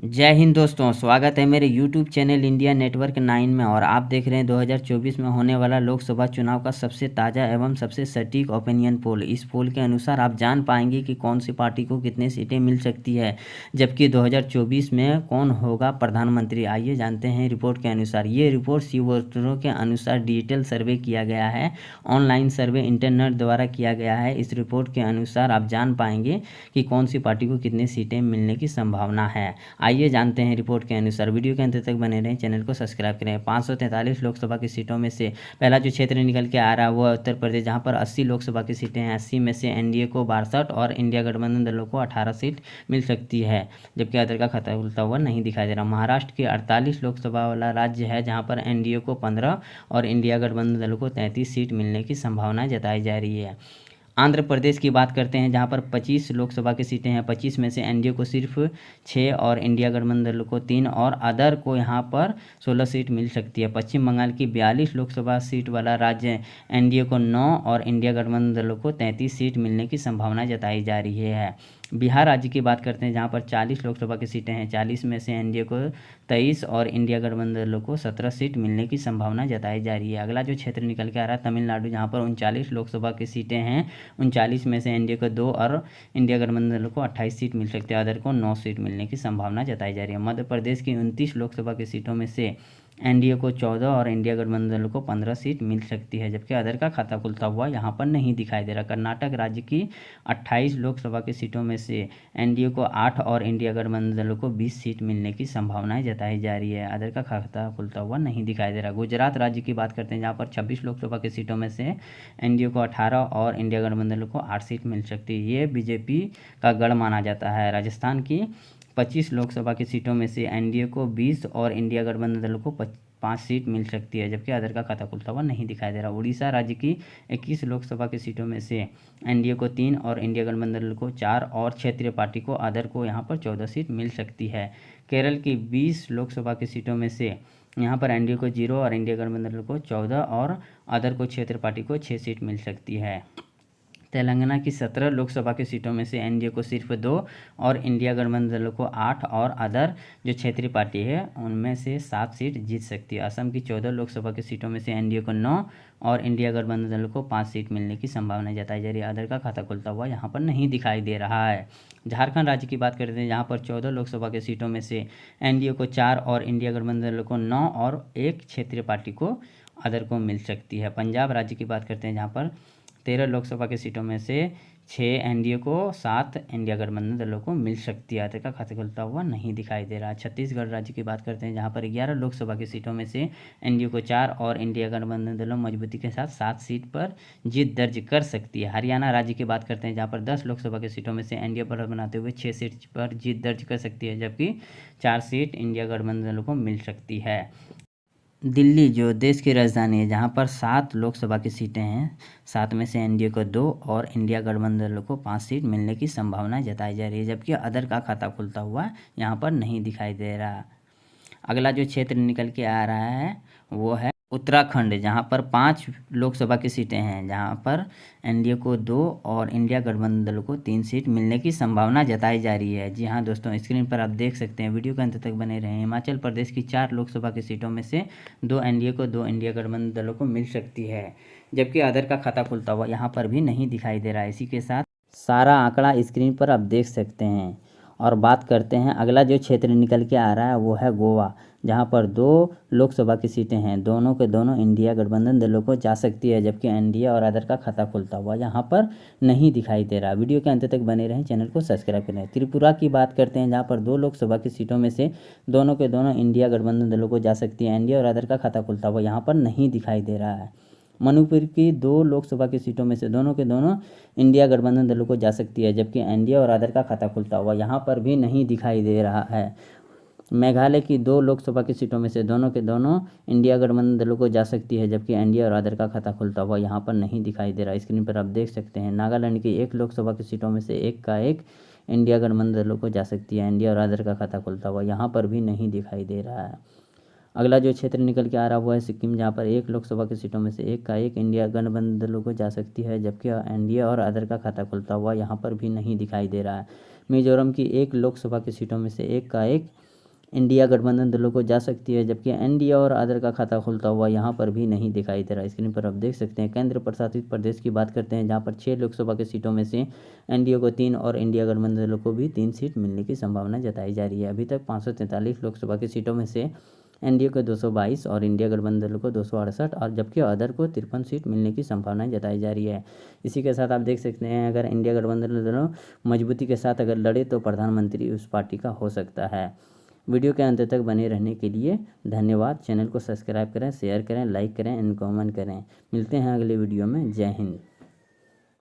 जय हिंद दोस्तों, स्वागत है मेरे YouTube चैनल इंडिया नेटवर्क 9 में। और आप देख रहे हैं 2024 में होने वाला लोकसभा चुनाव का सबसे ताज़ा एवं सबसे सटीक ओपिनियन पोल। इस पोल के अनुसार आप जान पाएंगे कि कौन सी पार्टी को कितनी सीटें मिल सकती है, जबकि 2024 में कौन होगा प्रधानमंत्री। आइए जानते हैं रिपोर्ट के अनुसार। ये रिपोर्ट सी वोटरों के अनुसार डिजिटल सर्वे किया गया है, ऑनलाइन सर्वे इंटरनेट द्वारा किया गया है। इस रिपोर्ट के अनुसार आप जान पाएंगे कि कौन सी पार्टी को कितनी सीटें मिलने की संभावना है। आइए जानते हैं रिपोर्ट के अनुसार। वीडियो के अंत तक बने रहें, चैनल को सब्सक्राइब करें। 543 लोकसभा की सीटों में से पहला जो क्षेत्र निकल के आ रहा है वो है उत्तर प्रदेश, जहां पर 80 लोकसभा की सीटें हैं। 80 में से एनडीए को 62 और इंडिया गठबंधन दलों को 18 सीट मिल सकती है, जबकि अदर का खाता खुलता हुआ नहीं दिखाई दे रहा। महाराष्ट्र के 48 लोकसभा वाला राज्य है, जहाँ पर एनडीए को 15 और इंडिया गठबंधन दलों को 33 सीट मिलने की संभावना जताई जा रही है। आंध्र प्रदेश की बात करते हैं, जहां पर 25 लोकसभा की सीटें हैं। 25 में से एनडीए को सिर्फ 6 और इंडिया गठबंधन दलों को 3 और अदर को यहां पर 16 सीट मिल सकती है। पश्चिम बंगाल की 42 लोकसभा सीट वाला राज्य एनडीए को 9 और इंडिया गठबंधन दलों को 33 सीट मिलने की संभावना जताई जा रही है। बिहार राज्य की बात करते हैं, जहां पर 40 लोकसभा की सीटें हैं। 40 में से एनडीए को 23 और इंडिया गठबंधन दलों को 17 सीट मिलने की संभावना जताई जा रही है। अगला जो क्षेत्र निकल के आ रहा है तमिलनाडु, जहां पर 39 लोकसभा की सीटें हैं। 39 में से एनडीए को 2 और इंडिया गठबंधन दलों को 28 सीट मिल सकती है। अदर को 9 सीट मिलने की संभावना जताई जा रही है। मध्य प्रदेश की 29 लोकसभा की सीटों में से एनडीए को 14 और इंडिया गठबंधन दलों को 15 सीट मिल सकती है, जबकि अदर का खाता खुलता हुआ यहाँ पर नहीं दिखाई दे रहा। कर्नाटक राज्य की 28 लोकसभा की सीटों में से एनडीए को 8 और इंडिया गठबंधन दलों को 20 सीट मिलने की संभावनाएं जताई जा रही है। अदर का खाता खुलता हुआ नहीं दिखाई दे रहा। गुजरात राज्य की बात करते हैं, जहाँ पर 26 लोकसभा की सीटों में से एनडीए को 18 और इंडिया गठबंधन दलों को 8 सीट मिल सकती है। ये बीजेपी का गढ़ माना जाता है। राजस्थान की 25 लोकसभा की सीटों में से एनडीए को 20 और इंडिया गठबंधन दलों को 5 सीट मिल सकती है, जबकि अदर का खाता खुलता हुआ नहीं दिखाई दे रहा। उड़ीसा राज्य की 21 लोकसभा की सीटों में से एनडीए को 3 और इंडिया गठबंधन दलों को 4 और क्षेत्रीय पार्टी को अदर को यहाँ पर 14 सीट मिल सकती है। केरल की 20 लोकसभा की सीटों में से यहाँ पर एनडीए को 0 और इंडिया गठबंधन दलों को 14 और अदर को क्षेत्रीय पार्टी को 6 सीट मिल सकती है। तेलंगाना की 17 लोकसभा की सीटों में से एनडीए को सिर्फ 2 और इंडिया गठबंधन दलों को 8 और अदर जो क्षेत्रीय पार्टी है उनमें से 7 सीट जीत सकती है। असम की 14 लोकसभा की सीटों में से एनडीए को 9 और इंडिया गठबंधन दलों को 5 सीट मिलने की संभावना जताई जा रही है। अदर का खाता खुलता हुआ यहाँ पर नहीं दिखाई दे रहा है। झारखंड राज्य की बात करते हैं, जहाँ पर 14 लोकसभा की सीटों में से एनडीए को 4 और इंडिया गठबंधन दलों को 9 और एक क्षेत्रीय पार्टी को अदर को मिल सकती है। पंजाब राज्य की बात करते हैं, जहाँ पर 13 लोकसभा की सीटों में से 6 एनडीए को 7 इंडिया गठबंधन दलों को मिल सकती है। अदर का खाता खुलता हुआ नहीं दिखाई दे रहा। छत्तीसगढ़ राज्य की बात करते हैं, जहां पर 11 लोकसभा की सीटों में से एनडीए को 4 और इंडिया गठबंधन दलों मजबूती के साथ 7 सीट पर जीत दर्ज कर सकती है। हरियाणा राज्य की बात करते हैं, जहाँ पर 10 लोकसभा की सीटों में से एनडीए बढ़त बनाते हुए 6 सीट पर जीत दर्ज कर सकती है, जबकि 4 सीट इंडिया गठबंधन दलों को मिल सकती है। दिल्ली जो देश की राजधानी है, जहां पर 7 लोकसभा की सीटें हैं। 7 में से एनडीए को 2 और इंडिया गठबंधन दलों को 5 सीट मिलने की संभावना जताई जा रही है, जबकि अदर का खाता खुलता हुआ यहाँ पर नहीं दिखाई दे रहा। अगला जो क्षेत्र निकल के आ रहा है वो है उत्तराखंड, जहां पर 5 लोकसभा की सीटें हैं, जहां पर एनडीए को 2 और इंडिया गठबंधन दलों को 3 सीट मिलने की संभावना जताई जा रही है। जी हां दोस्तों, स्क्रीन पर आप देख सकते हैं, वीडियो के अंत तक बने रहें। हिमाचल प्रदेश की 4 लोकसभा की सीटों में से 2 एनडीए को 2 इंडिया गठबंधन दलों को मिल सकती है, जबकि अदर का खाता खुलता हुआ यहाँ पर भी नहीं दिखाई दे रहा है। इसी के साथ सारा आंकड़ा स्क्रीन पर आप देख सकते हैं। और बात करते हैं, अगला जो क्षेत्र निकल के आ रहा है वो है गोवा, जहां पर 2 लोकसभा की सीटें हैं। दोनों के दोनों इंडिया गठबंधन दलों को जा सकती है, जबकि एनडीए और अदर का खाता खुलता हुआ यहाँ पर नहीं दिखाई दे रहा। वीडियो के अंत तक बने रहें, चैनल को सब्सक्राइब करें। त्रिपुरा की बात करते हैं, जहाँ पर 2 लोकसभा की सीटों में से दोनों के दोनों इंडिया गठबंधन दलों को जा सकती है। एनडीए और अदर का खाता खुलता हुआ यहाँ पर नहीं दिखाई दे रहा है। मणिपुर की 2 लोकसभा की सीटों में से दोनों के दोनों इंडिया गठबंधन दलों को जा सकती है, जबकि एनडीए और अदर का खाता खुलता हुआ यहाँ पर भी नहीं दिखाई दे रहा है। मेघालय की 2 लोकसभा की सीटों में से दोनों के दोनों इंडिया गठबंधन दलों को जा सकती है, जबकि एनडीए और अदर का खाता खुलता हुआ यहाँ पर नहीं दिखाई दे रहा। स्क्रीन पर आप देख सकते हैं, नागालैंड की 1 लोकसभा की सीटों में से एक का एक इंडिया गठबंधन दलों को जा सकती है। एनडीए और अदर का खाता खुलता हुआ यहाँ पर भी नहीं दिखाई दे रहा है। अगला जो क्षेत्र निकल के आ रहा हुआ है सिक्किम, जहाँ पर 1 लोकसभा की सीटों में से एक का एक इंडिया गठबंधन दलों को जा सकती है, जबकि एनडीए और अदर का खाता खुलता हुआ यहाँ पर भी नहीं दिखाई दे रहा है। मिजोरम की 1 लोकसभा की सीटों में से एक का एक इंडिया गठबंधन दलों को जा सकती है, जबकि एनडीए और अदर का खाता खुलता हुआ यहाँ पर भी नहीं दिखाई दे रहा। स्क्रीन पर आप देख सकते हैं। केंद्र प्रशासित प्रदेश की बात करते हैं, जहाँ पर 6 लोकसभा की सीटों में से एनडीए को 3 और इंडिया गठबंधन दलों को भी 3 सीट मिलने की संभावना जताई जा रही है। अभी तक 543 लोकसभा की सीटों में से एनडीए को 222 और इंडिया गठबंधन दलों को 268 और जबकि अदर को 53 सीट मिलने की संभावनाएं जताई जा रही है। इसी के साथ आप देख सकते हैं, अगर इंडिया गठबंधन दोनों मजबूती के साथ अगर लड़े तो प्रधानमंत्री उस पार्टी का हो सकता है। वीडियो के अंत तक बने रहने के लिए धन्यवाद। चैनल को सब्सक्राइब करें, शेयर करें, लाइक करें एंड कमेंट करें। मिलते हैं अगले वीडियो में। जय हिंद।